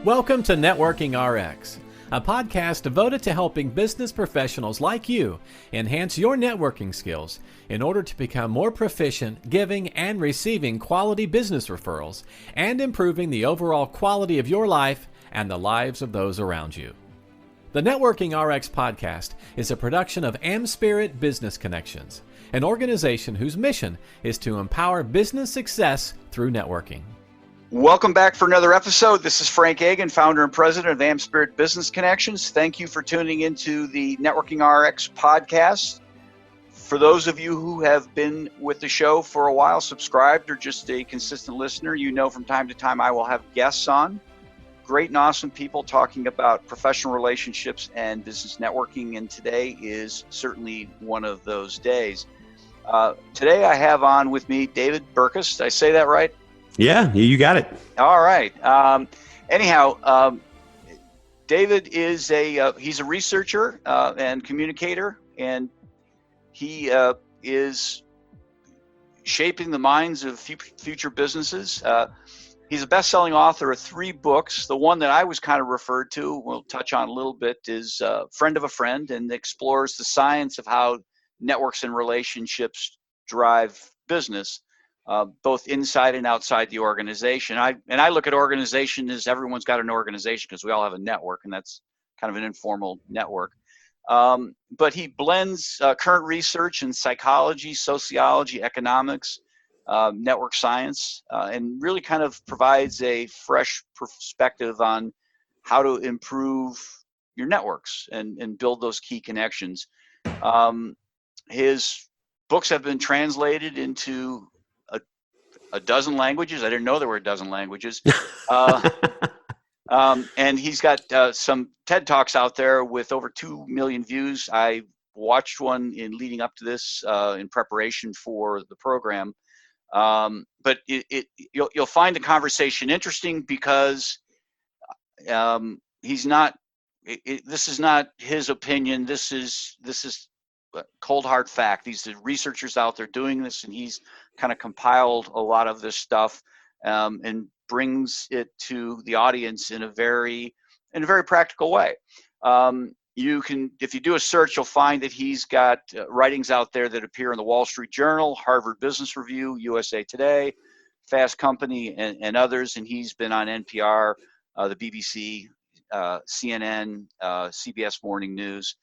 Welcome to Networking RX, a podcast devoted to helping business professionals like you enhance your networking skills in order to become more proficient giving and receiving quality business referrals and improving the overall quality of your life and the lives of those around you. The Networking RX podcast is a production of AmSpirit Business Connections, an organization whose mission is to empower business success through networking. Welcome back for another episode. This is Frank Agan, founder and president of AmSpirit Business Connections. Thank you for tuning into the Networking RX podcast. For those of you who have been with the show for a while, subscribed, or just a consistent listener, you know from time to time I will have guests on. Great and awesome people talking about professional relationships and business networking, and today is certainly one of those days. Today I have on with me David Burkus. Did I say that right? Yeah, you got it. All right. David is he's a researcher and communicator, and he is shaping the minds of future businesses. He's a best-selling author of 3 books. The one that I was kind of referred to, we'll touch on a little bit, is Friend of a Friend, and explores the science of how networks and relationships drive business. Both inside and outside the organization. I look at organization as everyone's got an organization because we all have a network, and that's kind of an informal network. But he blends current research in psychology, sociology, economics, network science, and really kind of provides a fresh perspective on how to improve your networks and build those key connections. His books have been translated into a dozen languages. I didn't know there were a dozen languages. And he's got some TED Talks out there with over 2 million views. I watched one in leading up to this in preparation for the program. But you'll find the conversation interesting because this is not his opinion. This is cold hard fact. These are researchers out there doing this, and he's kind of compiled a lot of this stuff and brings it to the audience in a very practical way. You can, if you do a search, you'll find that he's got writings out there that appear in the Wall Street Journal, Harvard Business Review, USA Today, Fast Company, and others. And he's been on NPR, the BBC, CNN, CBS Morning News.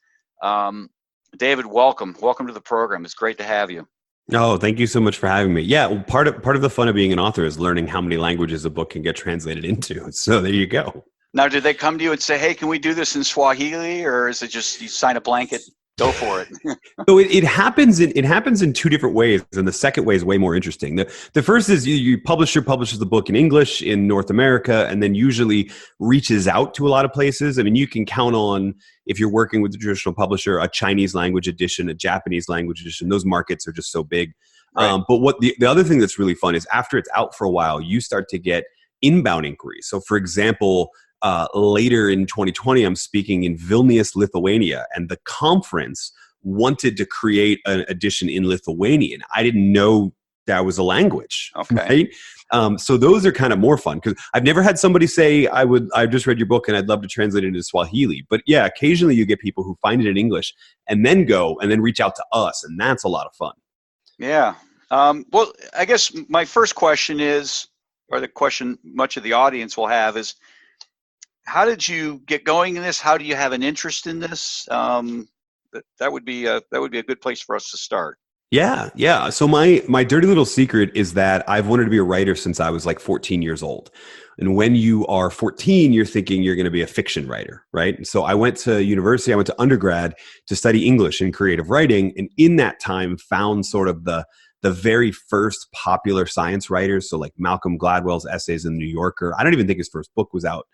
David, welcome to the program. It's great to have you. Oh, thank you so much for having me. Yeah, well, part of the fun of being an author is learning how many languages a book can get translated into. So there you go. Now, did they come to you and say, "Hey, can we do this in Swahili?" Or is it just you sign a blanket, go for it? So it happens in 2 different ways, and the second way is way more interesting. The first is your publisher publishes the book in English in North America, and then usually reaches out to a lot of places. I mean, you can count on, if you're working with a traditional publisher, a Chinese language edition, a Japanese language edition. Those markets are just so big. Right. But what the other thing that's really fun is after it's out for a while, you start to get inbound inquiries. So, for example, later in 2020, I'm speaking in Vilnius, Lithuania, and the conference wanted to create an edition in Lithuanian. I didn't know that was a language. Okay. Right? So those are kind of more fun because I've never had somebody say, I just read your book and I'd love to translate it into Swahili. But yeah, occasionally you get people who find it in English and then reach out to us. And that's a lot of fun. Yeah. Well, I guess my first question is, or the question much of the audience will have is, how did you get going in this? How do you have an interest in this? That would be a good place for us to start. Yeah. So my dirty little secret is that I've wanted to be a writer since I was like 14 years old. And when you are 14, you're thinking you're going to be a fiction writer, right? And so I went to university, I went to undergrad to study English and creative writing. And in that time found sort of the very first popular science writers. So like Malcolm Gladwell's essays in the New Yorker. I don't even think his first book was out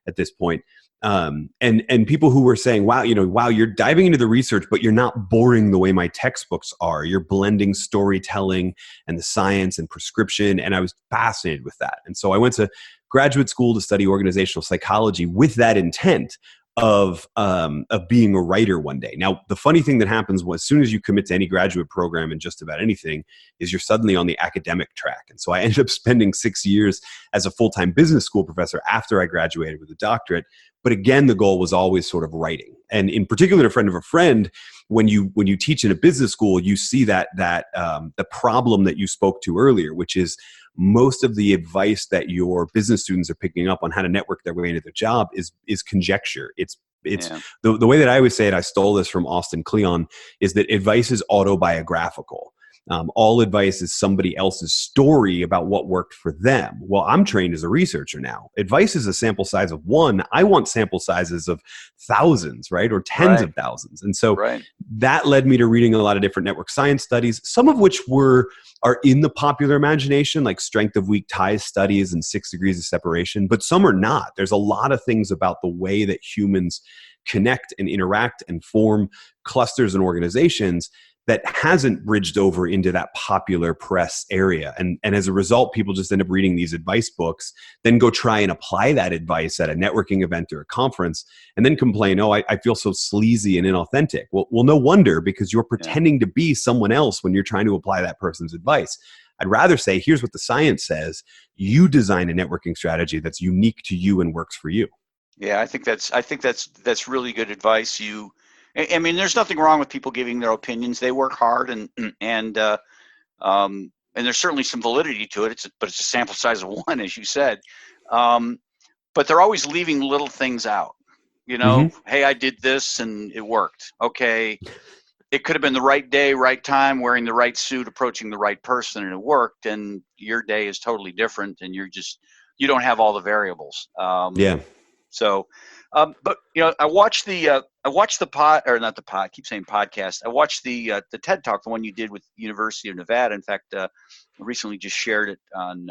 at this point. And people who were saying, wow, you're diving into the research, but you're not boring the way my textbooks are. You're blending storytelling and the science and prescription. And I was fascinated with that. And so I went to graduate school to study organizational psychology with that intent. of being a writer one day. Now, the funny thing that happens as soon as you commit to any graduate program in just about anything is you're suddenly on the academic track. And so I ended up spending 6 years as a full-time business school professor after I graduated with a doctorate. But again, the goal was always sort of writing. And in particular, a friend of a friend, when you teach in a business school, you see that the problem that you spoke to earlier, which is most of the advice that your business students are picking up on how to network their way into their job is conjecture. It's the way that I always say it, I stole this from Austin Kleon, is that advice is autobiographical. All advice is somebody else's story about what worked for them. Well, I'm trained as a researcher now. Advice is a sample size of one. I want sample sizes of thousands, right? Or tens of thousands. And so that led me to reading a lot of different network science studies, some of which are in the popular imagination, like strength of weak ties studies and 6 degrees of separation, but some are not. There's a lot of things about the way that humans connect and interact and form clusters and organizations that hasn't bridged over into that popular press area. And as a result, people just end up reading these advice books, then go try and apply that advice at a networking event or a conference, and then complain, oh, I feel so sleazy and inauthentic. Well, no wonder, because you're pretending to be someone else when you're trying to apply that person's advice. I'd rather say, here's what the science says. You design a networking strategy that's unique to you and works for you. Yeah, I think that's really good advice. I mean, there's nothing wrong with people giving their opinions. They work hard, and there's certainly some validity to it. But it's a sample size of one, as you said. But they're always leaving little things out. You know, hey, I did this and it worked. Okay, it could have been the right day, right time, wearing the right suit, approaching the right person, and it worked. And your day is totally different, and you don't have all the variables. So, but I watched the I keep saying podcast. I watched the TED Talk, the one you did with the University of Nevada. In fact, I recently just shared it on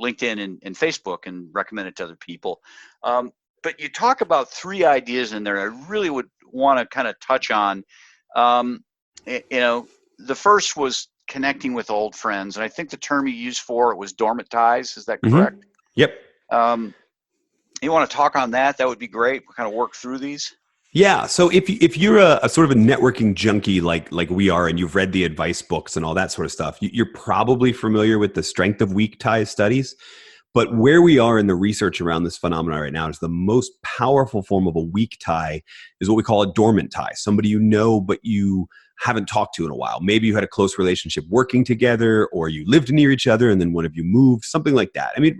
LinkedIn and Facebook and recommended it to other people. But you talk about 3 ideas in there I really would want to kind of touch on. The first was connecting with old friends, and I think the term you used for it was dormant ties. Is that correct? Yep. You want to talk on that? That would be great. We'll kind of work through these. Yeah. So if you're a sort of a networking junkie like we are, and you've read the advice books and all that sort of stuff, you're probably familiar with the strength of weak ties studies. But where we are in the research around this phenomenon right now is the most powerful form of a weak tie is what we call a dormant tie. Somebody you know, but you haven't talked to in a while. Maybe you had a close relationship working together, or you lived near each other and then one of you moved, something like that. I mean,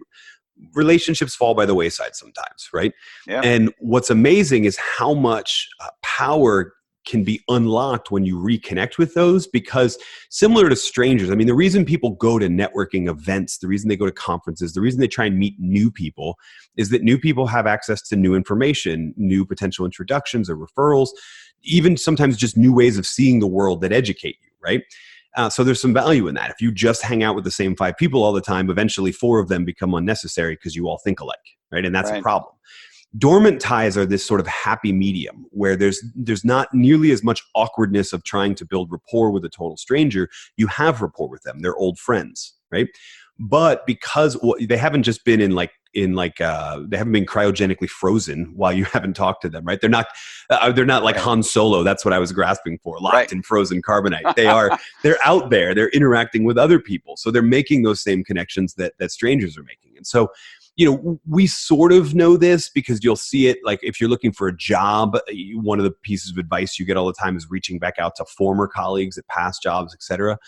relationships fall by the wayside sometimes, right? Yeah. And what's amazing is how much power can be unlocked when you reconnect with those, because similar to strangers, I mean, the reason people go to networking events, the reason they go to conferences, the reason they try and meet new people is that new people have access to new information, new potential introductions or referrals, even sometimes just new ways of seeing the world that educate you, right? So there's some value in that. If you just hang out with the same 5 people all the time, eventually 4 of them become unnecessary because you all think alike, right? And that's a problem. Dormant ties are this sort of happy medium where there's not nearly as much awkwardness of trying to build rapport with a total stranger. You have rapport with them. They're old friends, right? But because they haven't just been they haven't been cryogenically frozen while you haven't talked to them, right? They're not like Han Solo. That's what I was grasping for, locked in frozen carbonite. They're out there. They're interacting with other people. So they're making those same connections that strangers are making. And so, we sort of know this because you'll see it, like if you're looking for a job, one of the pieces of advice you get all the time is reaching back out to former colleagues at past jobs, et cetera.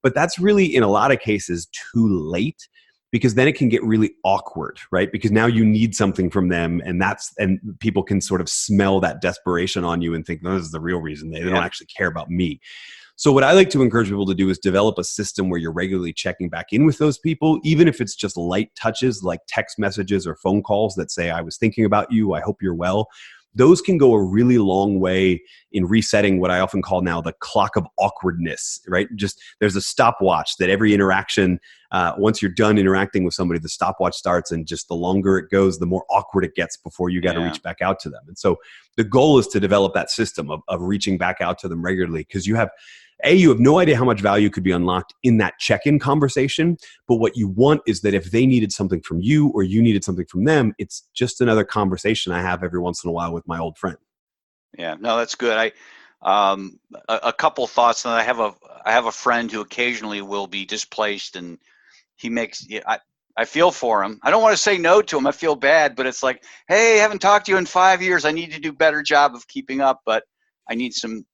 But that's really, in a lot of cases, too late, because then it can get really awkward, right? Because now you need something from them, and people can sort of smell that desperation on you and think, no, this is the real reason. They don't actually care about me. So what I like to encourage people to do is develop a system where you're regularly checking back in with those people, even if it's just light touches like text messages or phone calls that say, I was thinking about you, I hope you're well. Those can go a really long way in resetting what I often call now the clock of awkwardness, right? Just there's a stopwatch that every interaction, once you're done interacting with somebody, the stopwatch starts, and just the longer it goes, the more awkward it gets before you got to reach back out to them. And so the goal is to develop that system of reaching back out to them regularly, because you have, you have no idea how much value could be unlocked in that check-in conversation. But what you want is that if they needed something from you or you needed something from them, it's just another conversation I have every once in a while with my old friend. Yeah, no, that's good. A couple thoughts, and I have a friend who occasionally will be displaced, and he makes. I feel for him. I don't want to say no to him. I feel bad, but it's like, hey, I haven't talked to you in 5 years. I need to do a better job of keeping up, but I need some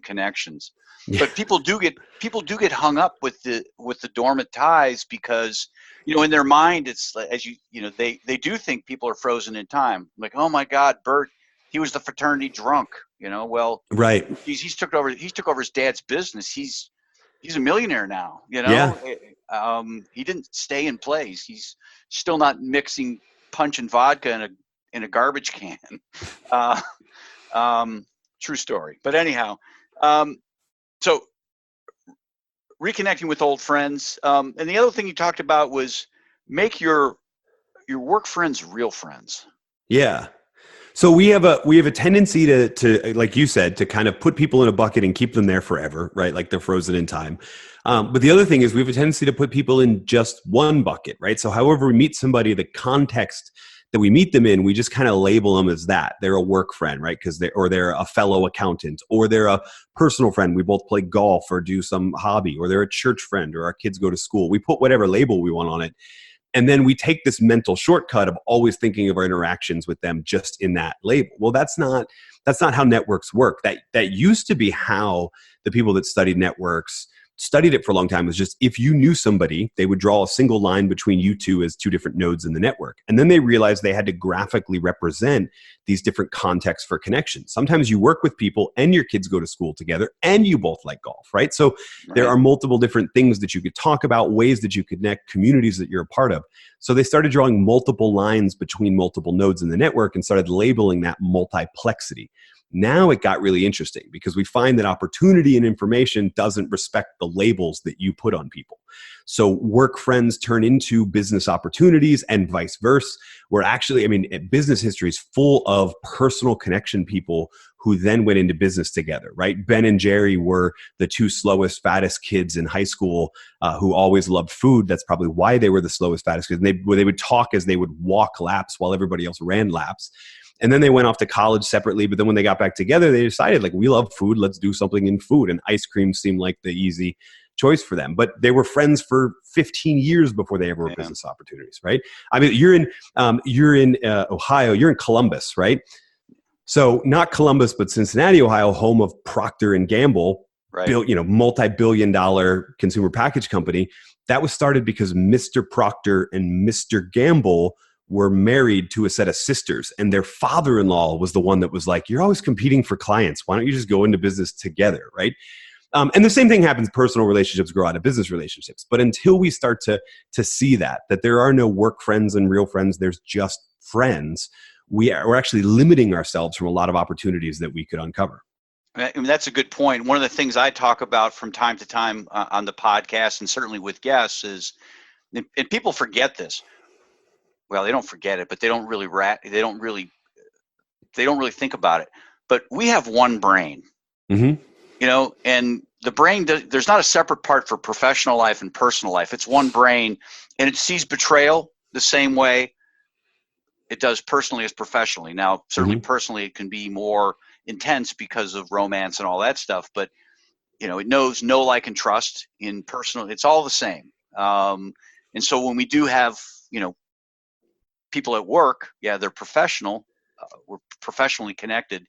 connections. Yeah. But people do get hung up with the dormant ties because, in their mind it's as they do think people are frozen in time. Like, oh my God, Bert, he was the fraternity drunk. Well, Right. he took over his dad's business. He's a millionaire now. Yeah. He didn't stay in place. He's still not mixing punch and vodka in a garbage can. True story. But anyhow, so reconnecting with old friends. And the other thing you talked about was make your work friends real friends. Yeah. So we have a tendency to, like you said, to kind of put people in a bucket and keep them there forever, right? Like they're frozen in time. But the other thing is we have a tendency to put people in just one bucket, right? So however we meet somebody, the context that we meet them in, we just kind of label them as that. They're a work friend, right? They're a fellow accountant, or they're a personal friend. We both play golf or do some hobby, or they're a church friend, or our kids go to school. We put whatever label we want on it. And then we take this mental shortcut of always thinking of our interactions with them just in that label. Well, that's not how networks work. That used to be how the people that studied networks studied it for a long time. Was just if you knew somebody, they would draw a single line between you two as two different nodes in the network. And then they realized they had to graphically represent these different contexts for connection. Sometimes you work with people and your kids go to school together and you both like golf, right? So there are multiple different things that you could talk about, ways that you connect, communities that you're a part of. So they started drawing multiple lines between multiple nodes in the network and started labeling that multiplexity. Now it got really interesting because we find that opportunity and information doesn't respect the labels that you put on people. So work friends turn into business opportunities and vice versa. We're actually, business history is full of personal connection people who then went into business together, right? Ben and Jerry were the two slowest, fattest kids in high school who always loved food. That's probably why they were the slowest, fattest kids. And they would talk as they would walk laps while everybody else ran laps. And then they went off to college separately. But then when they got back together, they decided, like, we love food. Let's do something in food. And ice cream seemed like the easy choice for them. But they were friends for 15 years before they ever were business opportunities, right? You're in Ohio. You're in Columbus, right? So not Columbus, but Cincinnati, Ohio, home of Procter and Gamble, right? Multi-billion-dollar consumer package company. That was started because Mr. Procter and Mr. Gamble were married to a set of sisters, and their father-in-law was the one that was like, you're always competing for clients. Why don't you just go into business together, right? And the same thing happens. Personal relationships grow out of business relationships. But until we start to see that there are no work friends and real friends, there's just friends, we're actually limiting ourselves from a lot of opportunities that we could uncover. That's a good point. One of the things I talk about from time to time on the podcast, and certainly with guests, is, and people forget this. Well, they don't forget it, but they don't really think about it. But we have one brain, and the brain, there's not a separate part for professional life and personal life. It's one brain, and it sees betrayal the same way it does personally as professionally. Now, certainly personally, it can be more intense because of romance and all that stuff, but it knows know, like, and trust. In personal, it's all the same. And so when we do have, people at work, they're professional. We're professionally connected,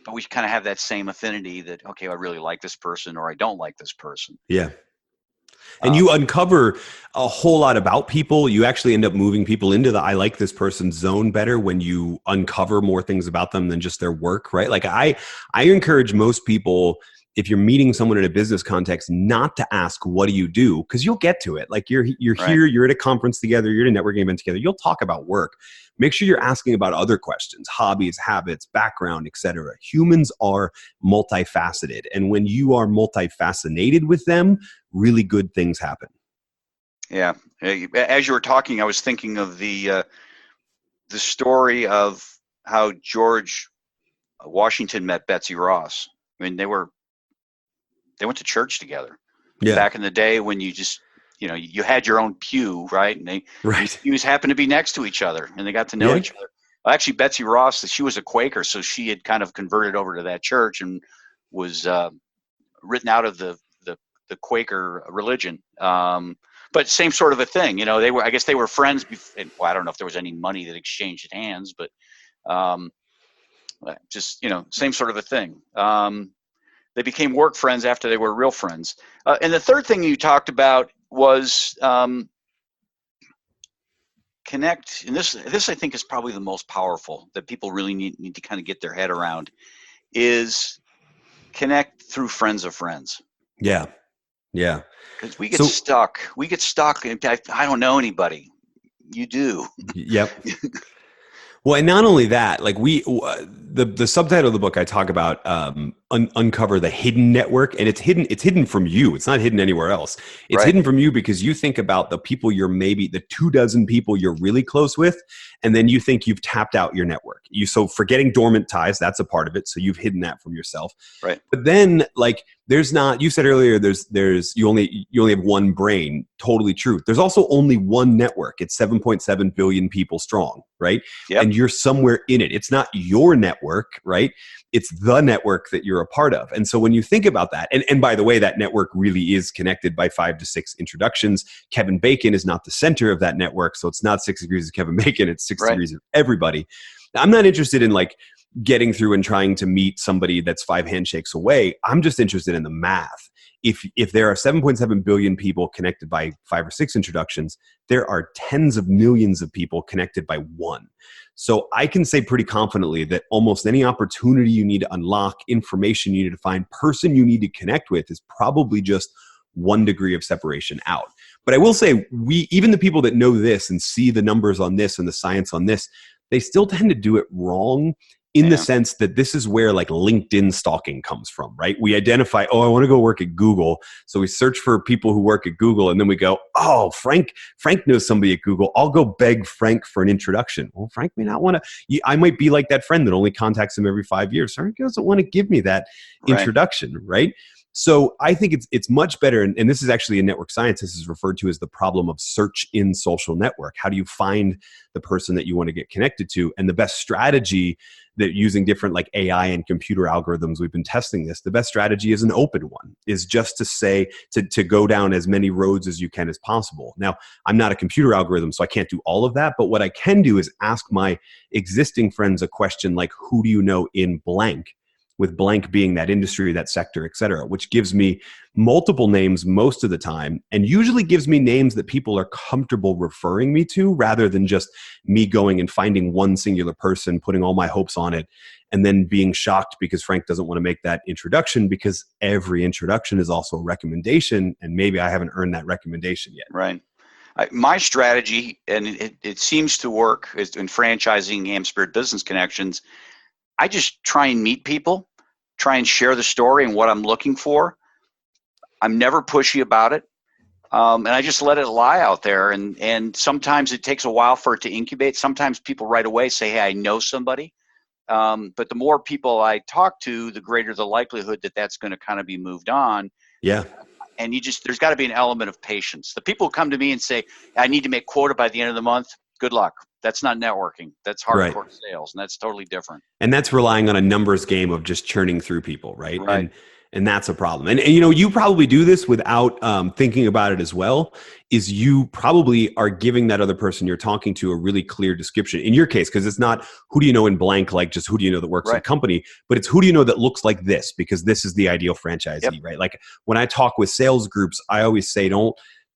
but we kind of have that same affinity that, okay, I really like this person or I don't like this person. Yeah. And you uncover a whole lot about people. You actually end up moving people into the I like this person zone better when you uncover more things about them than just their work, right? Like I encourage most people, if you're meeting someone in a business context, not to ask, what do you do? Because you'll get to it. Like you're here, you're at a conference together, you're at a networking event together, you'll talk about work. Make sure you're asking about other questions, hobbies, habits, background, etc. Humans are multifaceted. And when you are multifacinated with them, really good things happen. Yeah. As you were talking, I was thinking of the story of how George Washington met Betsy Ross. I mean, they were They went to church together. Yeah. Back in the day when you just, you had your own pew, right? And these pews happened to be next to each other, and they got to know each other. Well, actually, Betsy Ross, she was a Quaker, so she had kind of converted over to that church and was written out of the Quaker religion. But same sort of a thing. I guess they were friends. Well, I don't know if there was any money that exchanged hands, but just, same sort of a thing. They became work friends after they were real friends. And the third thing you talked about was connect. And this I think is probably the most powerful that people really need to kind of get their head around, is connect through friends of friends. Yeah. Yeah. Because we get stuck. We get stuck. I don't know anybody. You do. Yep. Well, and not only that, like the subtitle of the book, I talk about uncover the hidden network, and it's hidden from you. It's not hidden anywhere else. It's hidden from you because you think about the people the 24 people you're really close with, and then you think you've tapped out your network. So forgetting dormant ties, that's a part of it. So you've hidden that from yourself. Right. But then you said earlier, you only have one brain. Totally true. There's also only one network. It's 7.7 billion people strong, right? Yep. And you're somewhere in it. It's not your network, right? It's the network that you're a part of. And so when you think about that, and by the way, that network really is connected by 5 to 6 introductions. Kevin Bacon is not the center of that network. So it's not 6 degrees of Kevin Bacon. It's 6 degrees of everybody. Now, I'm not interested in getting through and trying to meet somebody that's 5 handshakes away. I'm just interested in the math. If there are 7.7 billion people connected by 5 or 6 introductions, there are tens of millions of people connected by 1. So I can say pretty confidently that almost any opportunity you need to unlock, information you need to find, person you need to connect with is probably just 1 degree of separation out. But I will say, even the people that know this and see the numbers on this and the science on this, they still tend to do it wrong, in the sense that this is where LinkedIn stalking comes from, right? We identify, I want to go work at Google. So we search for people who work at Google, and then we go, Frank knows somebody at Google. I'll go beg Frank for an introduction. Well, Frank may not want to. I might be like that friend that only contacts him every 5 years. Frank doesn't want to give me that introduction, right? So I think it's much better, and this is actually in network science, this is referred to as the problem of search in social network. How do you find the person that you want to get connected to? And the best strategy, that using different AI and computer algorithms, we've been testing this, the best strategy is an open one, is just to say, to go down as many roads as you can as possible. Now, I'm not a computer algorithm, so I can't do all of that, but what I can do is ask my existing friends a question like, who do you know in blank? With blank being that industry, that sector, et cetera, which gives me multiple names most of the time, and usually gives me names that people are comfortable referring me to, rather than just me going and finding one singular person, putting all my hopes on it, and then being shocked because Frank doesn't want to make that introduction, because every introduction is also a recommendation, and maybe I haven't earned that recommendation yet. Right. My strategy, and it seems to work, is in franchising AmSpirit Business Connections. I just try and meet people, try and share the story and what I'm looking for. I'm never pushy about it. And I just let it lie out there. And sometimes it takes a while for it to incubate. Sometimes people right away say, hey, I know somebody. But the more people I talk to, the greater the likelihood that that's going to kind of be moved on. Yeah. And there's got to be an element of patience. The people who come to me and say, I need to make quota by the end of the month, good luck. That's not networking. That's hardcore sales, and that's totally different. And that's relying on a numbers game of just churning through people, right? And that's a problem. And you probably do this without thinking about it as well, is you probably are giving that other person you're talking to a really clear description. In your case, because it's not who do you know in blank, like just who do you know that works in a company, but it's who do you know that looks like this, because this is the ideal franchisee, right? Like when I talk with sales groups, I always say,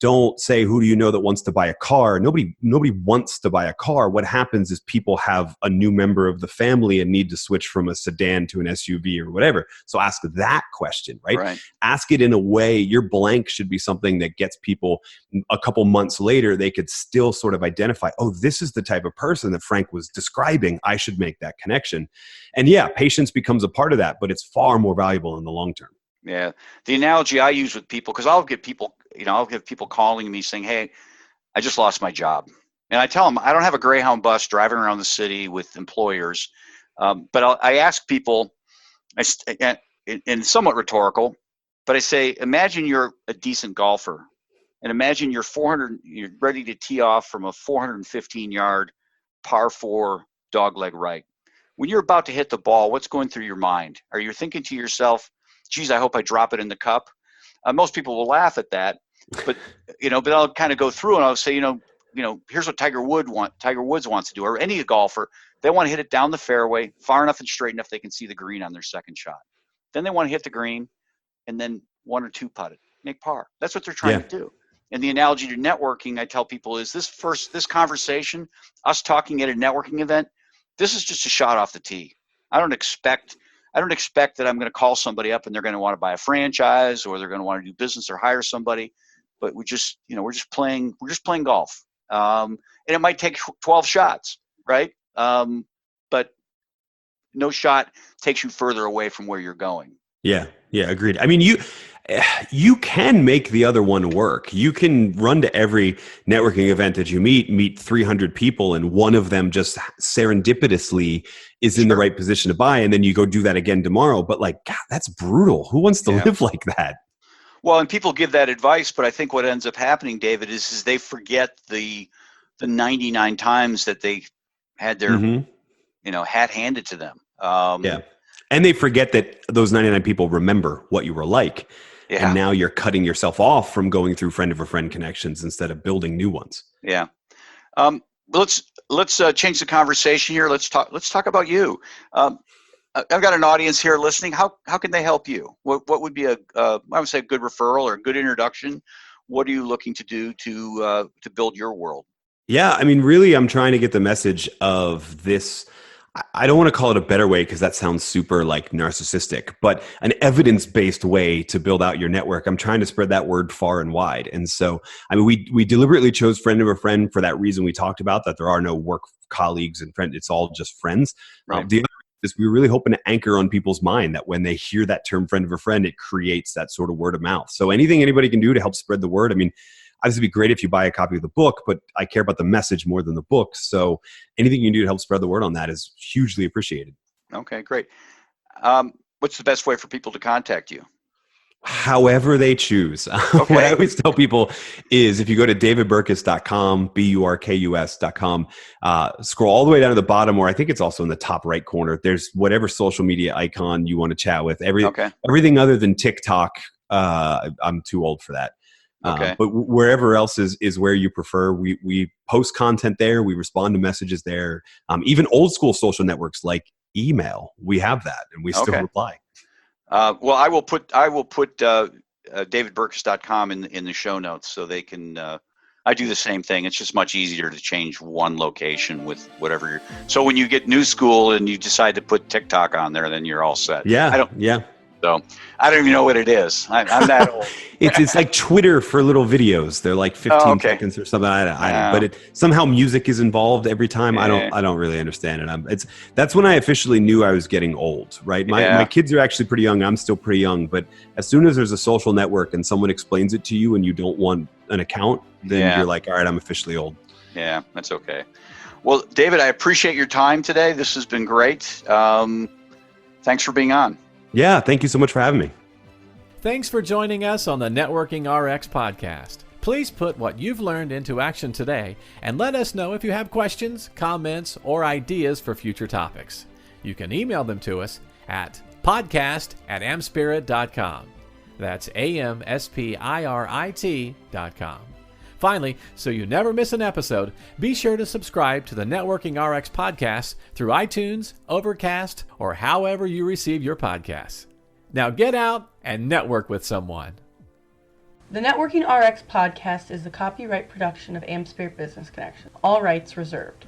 don't say, who do you know that wants to buy a car? Nobody wants to buy a car. What happens is people have a new member of the family and need to switch from a sedan to an SUV or whatever. So ask that question, right? Ask it in a way, your blank should be something that gets people a couple months later, they could still sort of identify, this is the type of person that Frank was describing. I should make that connection. And patience becomes a part of that, but it's far more valuable in the long term. Yeah. The analogy I use with people, because I'll get people calling me saying, hey, I just lost my job. And I tell them, I don't have a Greyhound bus driving around the city with employers. But I ask people, and somewhat rhetorical, But I say, imagine you're a decent golfer, and imagine you're ready to tee off from a 415-yard par 4 dogleg right. When you're about to hit the ball, what's going through your mind? Are you thinking to yourself, geez, I hope I drop it in the cup? Most people will laugh at that, but but I'll kind of go through and I'll say, here's what Tiger Woods wants to do, or any golfer. They want to hit it down the fairway, far enough and straight enough they can see the green on their second shot. Then they want to hit the green, and then 1 or 2 putt it, make par. That's what they're trying to do. And the analogy to networking, I tell people, is this conversation, us talking at a networking event, this is just a shot off the tee. I don't expect that I'm going to call somebody up and they're going to want to buy a franchise, or they're going to want to do business or hire somebody. But we're just playing golf. And it might take 12 shots, right? But no shot takes you further away from where you're going. Yeah, agreed. I mean, you can make the other one work. You can run to every networking event that you meet 300 people, and one of them just serendipitously is in the right position to buy, and then you go do that again tomorrow. But God, that's brutal. Who wants to live like that? Well, and people give that advice, but I think what ends up happening, David, is they forget the 99 times that they had their hat handed to them. And they forget that those 99 people remember what you were like. Yeah. And now you're cutting yourself off from going through friend of a friend connections instead of building new ones. Yeah. Let's change the conversation here. Let's talk about you. I've got an audience here listening. How can they help you? What would be I would say a good referral or a good introduction? What are you looking to do to build your world? Yeah, I mean, really, I'm trying to get the message of this. I don't want to call it a better way because that sounds super narcissistic, but an evidence-based way to build out your network. I'm trying to spread that word far and wide. And so, I mean, we deliberately chose friend of a friend for that reason we talked about, that there are no work colleagues and friends. It's all just friends. Right. The other is we're really hoping to anchor on people's mind that when they hear that term friend of a friend, it creates that sort of word of mouth. So anything anybody can do to help spread the word. I mean, obviously, it'd be great if you buy a copy of the book, but I care about the message more than the book. So anything you can do to help spread the word on that is hugely appreciated. Okay, great. What's the best way for people to contact you? However they choose. Okay. What I always tell people is if you go to davidburkus.com, burkus.com, scroll all the way down to the bottom, or I think it's also in the top right corner. There's whatever social media icon you want to chat with. Everything other than TikTok, I'm too old for that. Okay. But wherever else is where you prefer, we post content there. We respond to messages there. Even old school social networks like email, we have that, and we still reply. Well, I will put davidburkus.com in the show notes so they can. I do the same thing. It's just much easier to change one location with whatever. So when you get new school and you decide to put TikTok on there, then you're all set. Yeah. So I don't even know what it is. I'm that old. It's like Twitter for little videos. They're like 15 seconds or something. I don't. But somehow music is involved every time. Yeah. I don't really understand it. That's when I officially knew I was getting old. Right. My kids are actually pretty young. I'm still pretty young. But as soon as there's a social network and someone explains it to you and you don't want an account, then you're like, all right, I'm officially old. Yeah, that's okay. Well, David, I appreciate your time today. This has been great. Thanks for being on. Yeah, thank you so much for having me. Thanks for joining us on the Networking RX podcast. Please put what you've learned into action today and let us know if you have questions, comments, or ideas for future topics. You can email them to us at podcast@amspirit.com. That's AMSPIRIT.com. Finally, so you never miss an episode, be sure to subscribe to the Networking RX podcast through iTunes, Overcast, or however you receive your podcasts. Now get out and network with someone. The Networking RX podcast is the copyright production of AmSpirit Business Connection. All rights reserved.